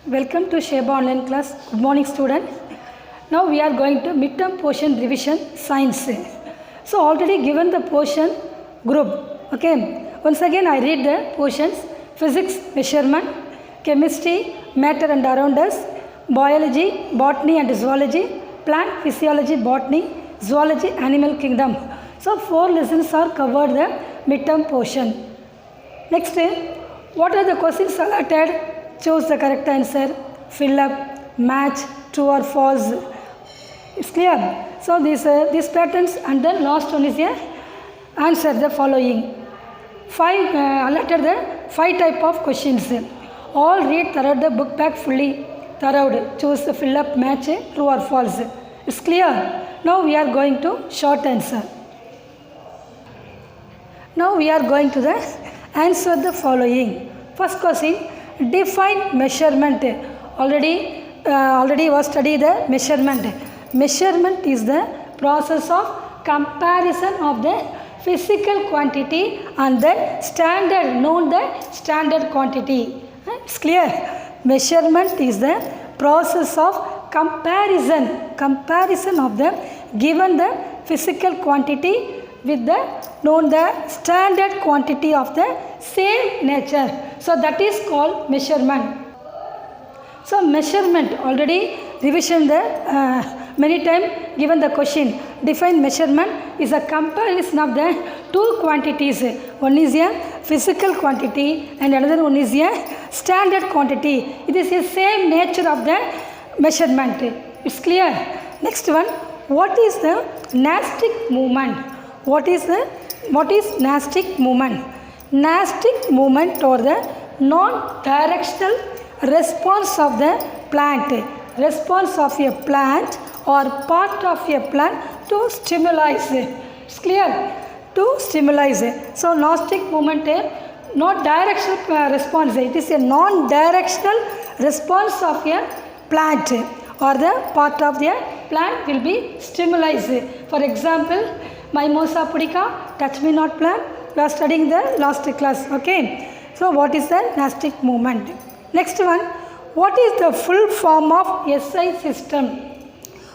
Welcome to Sheba online class. Good morning student. Now we are going to midterm portion revision science. So already given the portion group. Okay. Once again I read the portions: physics, measurement; chemistry, matter and around us; biology, botany and zoology; plant physiology, botany; zoology, animal kingdom. So 4 lessons are covered the midterm portion. Next, what are the questions selected? Choose the correct answer, fill up, match, true or false. It's clear. So these patterns, and then last one is a answer the following. 5 allotted the 5 type of questions. All read thorough the book back fully thorough. Choose the fill up, match, true or false. It's clear. Now we are going to short answer. Now we are going to the answer the following. First question. Define measurement. Already was studied the measurement. Measurement is the process of comparison of the physical quantity and the standard known the standard quantity. It's clear. Measurement is the process of comparison of the given the physical quantity with the known the standard quantity of the same nature. So that is called measurement. So measurement already revision the many times given the question. Define measurement is a comparison of the two quantities. One is a physical quantity and another one is a standard quantity. It is the same nature of the measurement. It's clear. Next one. What is the Nastic movement? What is Nastic movement? Nastic movement or the non-directional response of the plant. Response of a plant or part of a plant to stimuli. It's clear? To stimuli. So Nastic movement not directional response. It is a non-directional response of a plant or the part of the plant will be stimuli. For example, Mimosa pudica, touch me not plant. We are studying the last class. Okay. So what is the Nastic movement? Next one. What is the full form of SI system?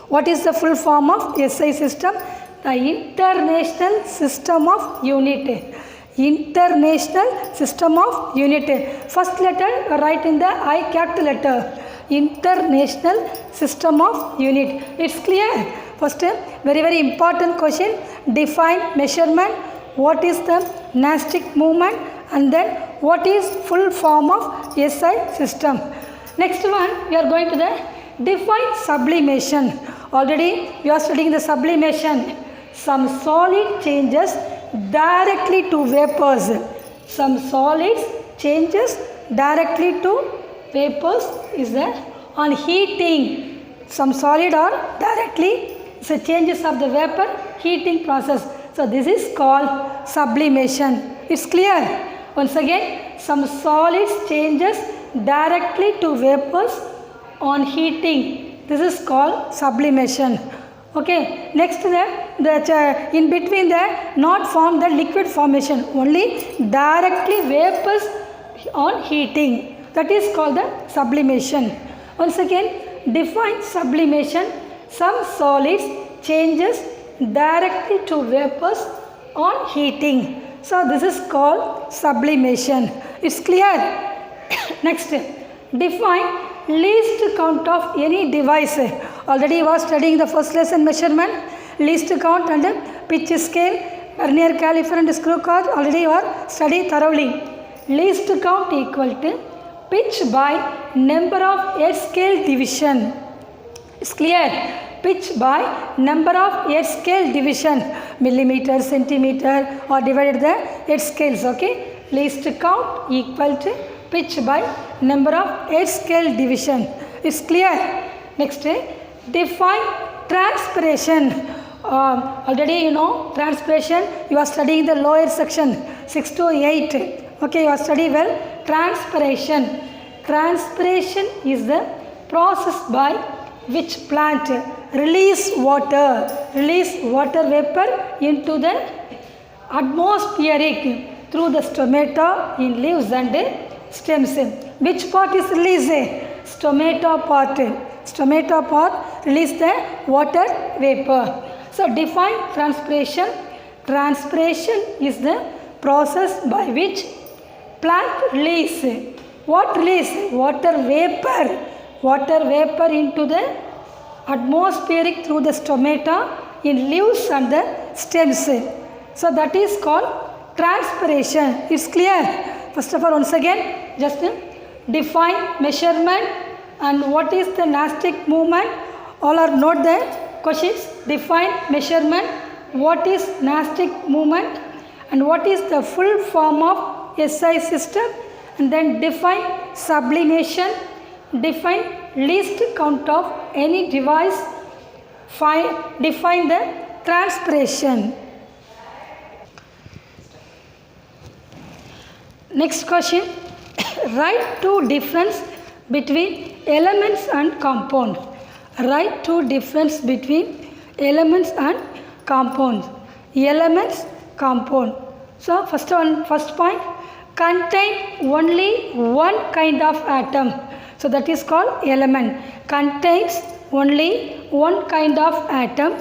What is the full form of SI system? The International System of Unit. International System of Unit. First letter write in the I capital letter. International System of Unit. It's clear. First, very important question. Define measurement. What is the Nastic movement? And then what is full form of SI system? Next one, we are going to the define sublimation. Already you are studying the sublimation. Some solid changes directly to vapors. Some solids changes directly to vapors is the on heating. Some solid or directly so changes of the vapor heating process. So this is called sublimation. It's clear. Once again, some solids changes directly to vapors on heating. This is called sublimation. Okay. Next in between the not form the liquid formation. Only directly vapors on heating. That is called the sublimation. Once again, define sublimation. Some solids changes directly to vapors on heating. So this is called sublimation. It's clear. Next, define least count of any device. Already was studying the first lesson measurement. Least count and pitch scale, vernier caliper and screw gauge. Already you are studied thoroughly. Least count equal to pitch by number of edge scale division. It's clear. Pitch by number of edge scale division, millimeter, centimeter or divided the edge scales. Okay. Least count equal to pitch by number of edge scale division. It's clear. Next, define transpiration. Already you know transpiration. You are studying the lower section 6 to 8. Okay. You are studying well. Transpiration. Transpiration is the process by which plant release water vapor into the atmospheric through the stomata in leaves and stems. Which part is released? stomata part. Stomata part release the water vapor. So define transpiration. Transpiration is the process by which plant release. What release? Water vapor. Water vapor into the atmospheric through the stomata in leaves and the stems. So that is called transpiration. It's clear. First of all, once again, just define measurement and what is the nastic movement. All are note the questions. Define measurement, what is nastic movement and what is the full form of SI system, and then define sublimation, define least count of any device, define the transpiration. Next question, write two difference between elements and compound. Write two difference between elements and compounds. Elements, compound. So first point, contain only one kind of atom. So that is called element. Contains only one kind of atom.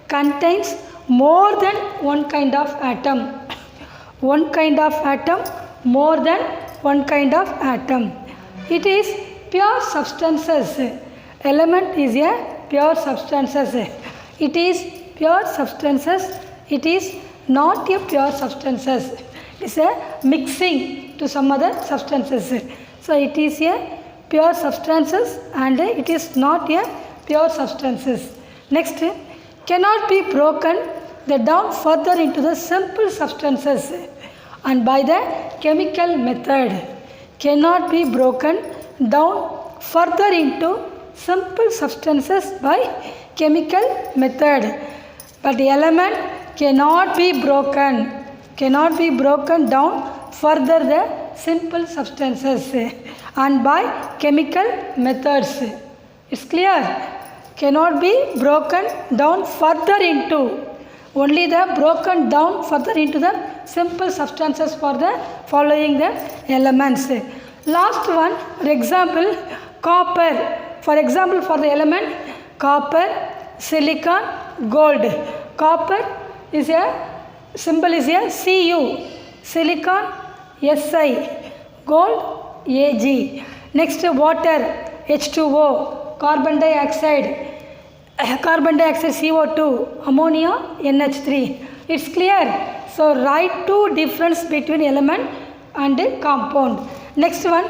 Contains more than one kind of atom. One kind of atom, more than one kind of atom. It is pure substances. Element is a pure substances. It is pure substances. It is not a pure substances. It is a mixing to some other substances. So it is a pure substances and it is not a pure substances. Next, cannot be broken down further into the simple substances and by the chemical method. Cannot be broken down further into simple substances by chemical method. But the element cannot be broken down further the simple substances and by chemical methods. It's clear? Cannot be broken down further into, only the broken down further into the simple substances for the following the elements. Last one, for example, copper. For example, for the element copper, silicon, gold. Copper is a symbol is a Cu, silicon Si, gold Ag. Next, water H2O, carbon dioxide CO2, ammonia NH3. It's clear. So write two difference between element and compound. Next one,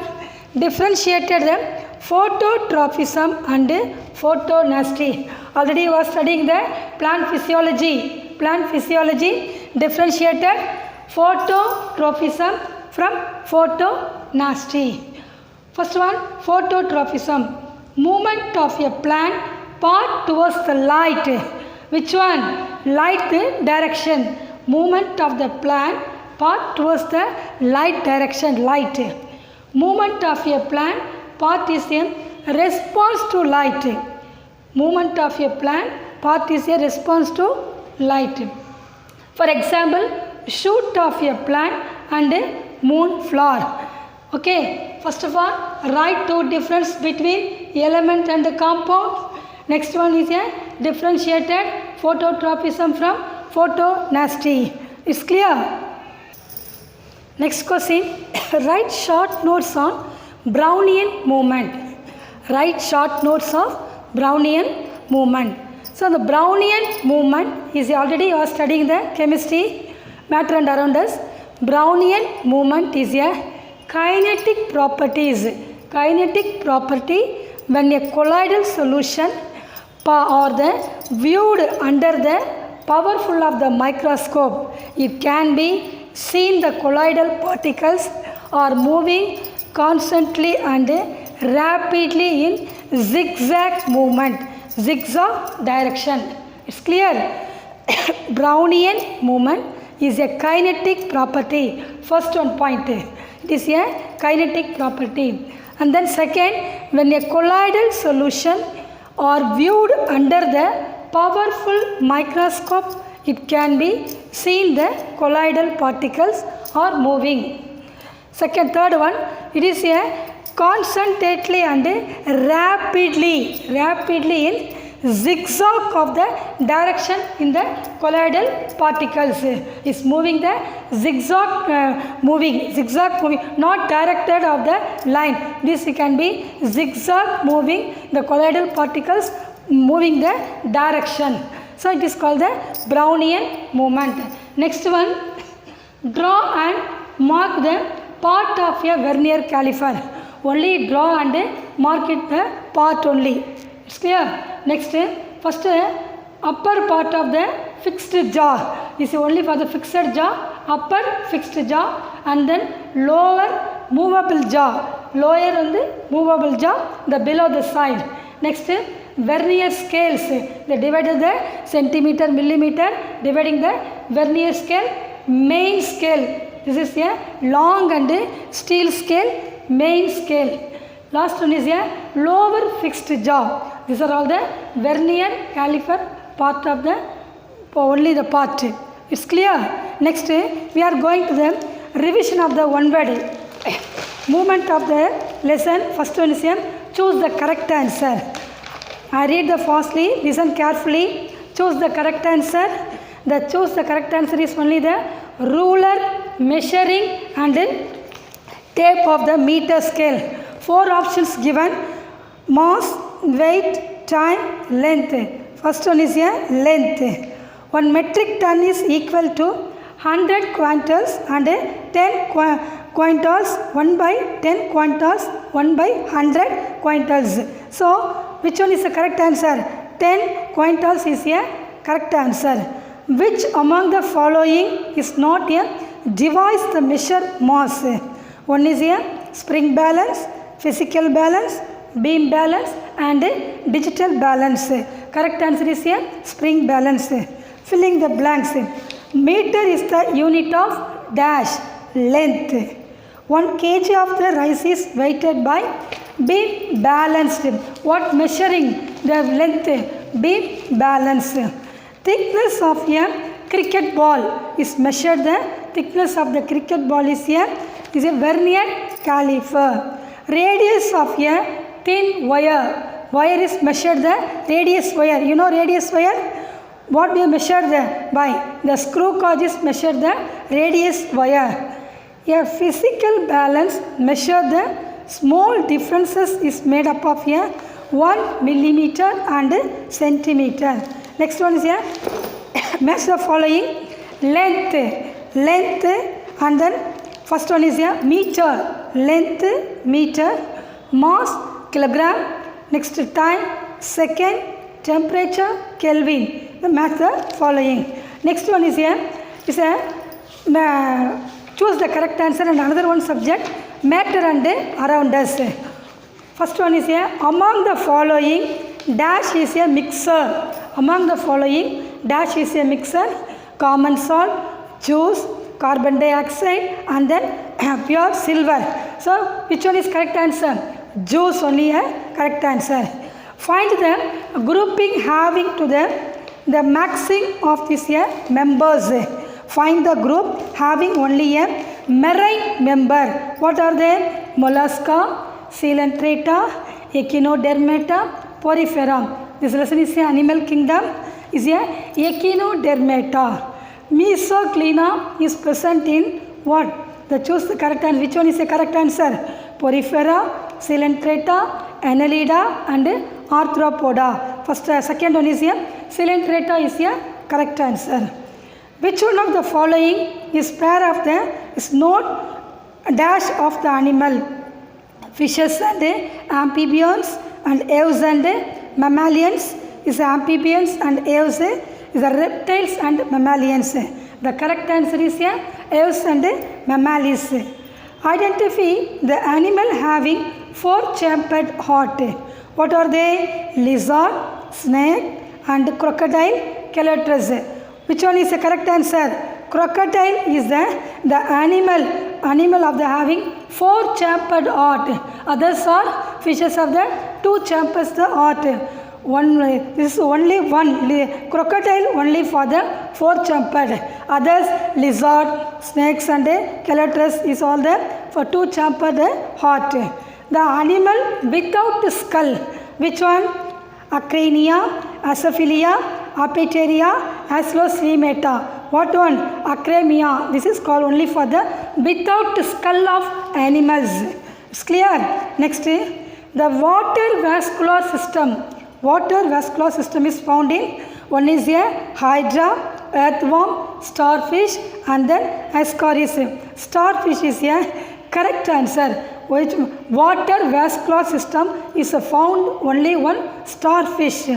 differentiated the phototropism and photonasty. Already was studying the plant physiology. Plant physiology differentiated phototropism from photonasty. First one, phototropism. Movement of a plant part towards the light. Which one? Light direction. Movement of the plant part towards the light direction. Light. Movement of a plant part is in response to light. Movement of a plant part is a response to light. For example, shoot of a plant and a moonflower. Okay, first of all, write two difference between element and the compound. Next one is a differentiated phototropism from photonasty. It's clear? Next question, write short notes on Brownian movement. Write short notes of Brownian movement. So the Brownian movement is already you are studying the chemistry, matter and around us. Brownian movement is a kinetic properties. Kinetic property when a colloidal solution or the viewed under the powerful of the microscope, it can be seen the colloidal particles are moving constantly and rapidly in zigzag movement, zigzag direction. It's clear? Brownian movement is a kinetic property. First one point, it is a kinetic property. And then second, when a colloidal solution are viewed under the powerful microscope, it can be seen the colloidal particles are moving. Third one, it is a constantly and rapidly in zigzag of the direction in the colloidal particles. Is moving the zigzag moving, not directed of the line. This can be zigzag moving the colloidal particles, moving the direction. So it is called the Brownian movement. Next one, draw and mark the part of a vernier caliper. Only draw and mark it the part only. It's clear? Next, first upper part of the fixed jaw is only for the fixed jaw, upper fixed jaw, and then lower movable jaw, lower and the movable jaw, the below the side. Next, vernier scales, they divided the centimeter, millimeter, dividing the vernier scale, main scale. This is a long and steel scale, main scale. Last one is a lower fixed jaw. These are all the vernier caliper part of the, only the part. It's clear? Next, we are going to the revision of the one word movement of the lesson. First one is choose the correct answer. I read the fastly, listen carefully, choose the correct answer. The choose the correct answer is only the ruler, measuring and tape of the meter scale. 4 options given: mass, weight, time, length. First one is a length. 1 metric ton is equal to 100 quintals and 10 quintals, 1 by 10 quintals, 1 by 100 quintals. So, which one is the correct answer? 10 quintals is a correct answer. Which among the following is not a device to measure mass? One is a spring balance, physical balance, beam balance and digital balance. Correct answer is a spring balance. Filling the blanks. Meter is the unit of dash, length. 1 kg of the rice is weighted by beam balanced. What measuring the length? Beam balance. Thickness of a cricket ball is measured. The thickness of the cricket ball is a vernier caliper. Radius of a thin wire. Wire is measured the radius wire. You know radius wire? What we measure by? The screw gauge is measured the radius wire. A physical balance measure the small differences is made up of a 1 millimeter and centimeter. Next one is a match the following: length and then first one is a meter, length meter, mass kilogram, next time second, temperature Kelvin. The match the following. Next one is a choose the correct answer and another one subject matter and around us. First one is a among the following dash is a mixer. Among the following dash is a mixer: common salt, juice, carbon dioxide and then pure silver. So which one is correct answer? Juice only a correct answer. Find the grouping having to the maxing of this members. Find the group having only a marine member. What are they? Mollusca, Coelenterata, Echinodermata, Porifera. This lesson is animal kingdom. Is a Echinodermata. Mesoglena is present in what? The choose the correct answer. Which one is the correct answer? Porifera, Coelenterata, Annelida and Arthropoda. First, second one is a Coelenterata is a correct answer. Which one of the following is pair of the is not dash of the animal? Fishes and amphibians and aves and mammalians is amphibians and aves is reptiles and mammalians. The correct answer is aves and mammalians. Identify the animal having 4-chambered heart. What are they? Lizard, snake and crocodile, Calotrus. Which one is the correct answer? Crocodile is the animal of the having 4-chambered heart. Others are fishes of the 2 chambers the heart. This is only one crocodile only for the 4-chambered. Others lizard, snakes and Calotrus is all the for 2-chambered heart. The animal without skull. Which one? Acrania, Acephalia, Apteria, Asloslemata. What one? Acremia. This is called only for the without skull of animals. It's clear? Next, the water vascular system. Water vascular system is found in, one is a hydra, earthworm, starfish and then ascaris. Starfish is a correct answer. Which water vascular system is found only one starfish.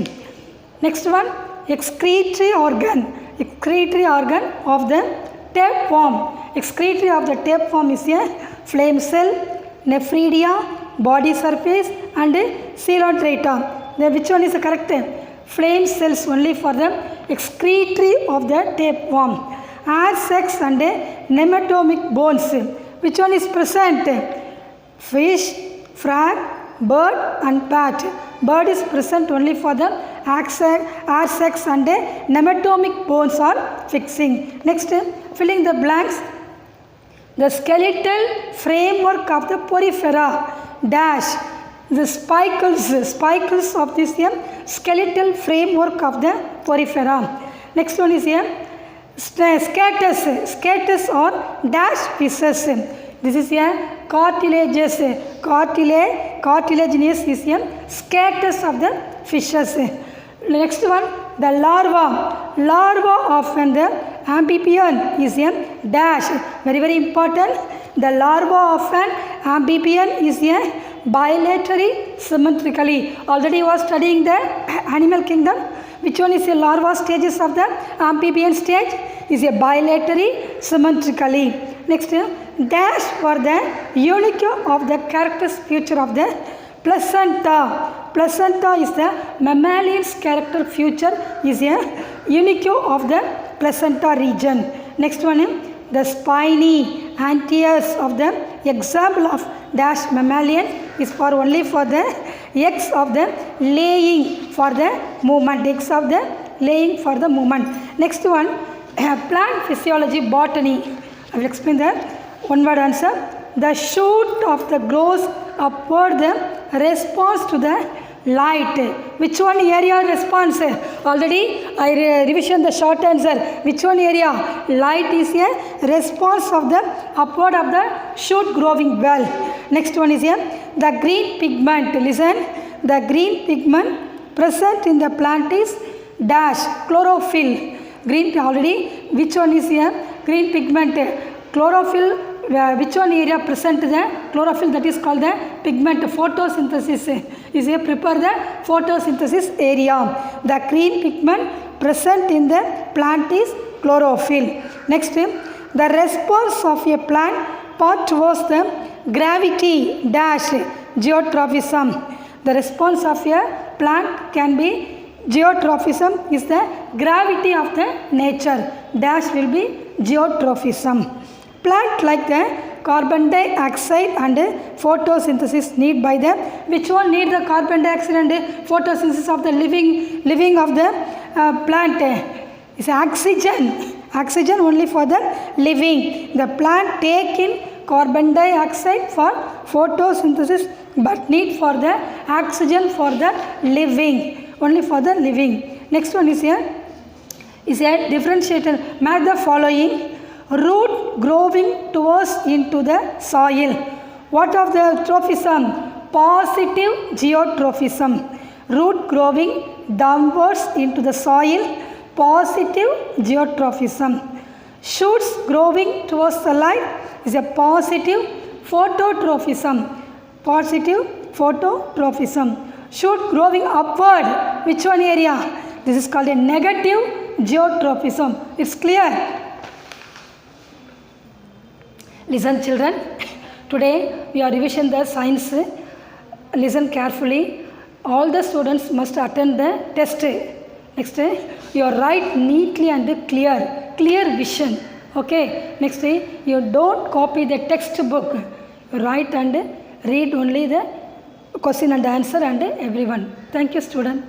Next one, excretory organ. Excretory organ of the tapeworm. Excretory of the tapeworm is a flame cell, nephridia, body surface and coelotrata. Then which one is the correct? Flame cells only for the excretory of the tapeworm. Air sacs and nematomic bones. Which one is present? Fish, frog, bird and bat. Bird is present only for the air sacs and nematomic bones are fixing. Next, filling the blanks. The skeletal framework of the porifera dash. The spicles of this skeletal framework of the porifera. Next one is here. Scaters or dash pieces. This is a cartilaginous. Cartilaginous is a scaters of the fishes. Next one, the larva. Larva of the amphibian is a dash. Very, very important. The larva of an amphibian is a bilaterally symmetrically. Already you are studying the animal kingdom. Which one is the larva stages of the amphibian stage? Is a bilaterally symmetrically. Next, dash for the unique of the characters feature of the placenta. Placenta is the mammalion's character feature is a unique of the placenta region. Next one, the spiny anteriors of the example of dash mammalian is for only for the eggs of the laying for the movement. Eggs of the laying for the movement. Next one, plant physiology botany. I will explain that. One word answer. The shoot of the grows upward the response to the light. Which one area response? Already I revision the short answer. Which one area? Light is a response of the upward of the shoot growing well. Next one is here. The green pigment. Listen. The green pigment present in the plant is dash chlorophyll. Green already. Which one is here? Green pigment. Chlorophyll. Which one area present the chlorophyll? That is called the pigment. Photosynthesis is a prepare the photosynthesis area. The green pigment present in the plant is chlorophyll. Next, the response of a plant part towards the gravity dash geotrophism. The response of a plant can be geotrophism is the gravity of the nature. Dash will be geotrophism. Plant like the carbon dioxide and photosynthesis need by the which one need the carbon dioxide and photosynthesis of the living of the plant is oxygen. Oxygen only for the living. The plant take in carbon dioxide for photosynthesis but need for the oxygen for the living. Only for the living. Next one is here. Is a differentiator. Match the following. Root growing towards into the soil. What of the trophism? Positive geotrophism. Root growing downwards into the soil. Positive geotrophism. Shoots growing towards the light is a positive phototrophism. Positive phototrophism. Shoot growing upward. Which one area? This is called a negative geotrophism. It's clear. Listen children, today we are revision the science. Listen carefully. All the students must attend the test. Next, you write neatly and clear vision. Okay. Next, you don't copy the textbook. You write and read only the question and answer and everyone. Thank you student.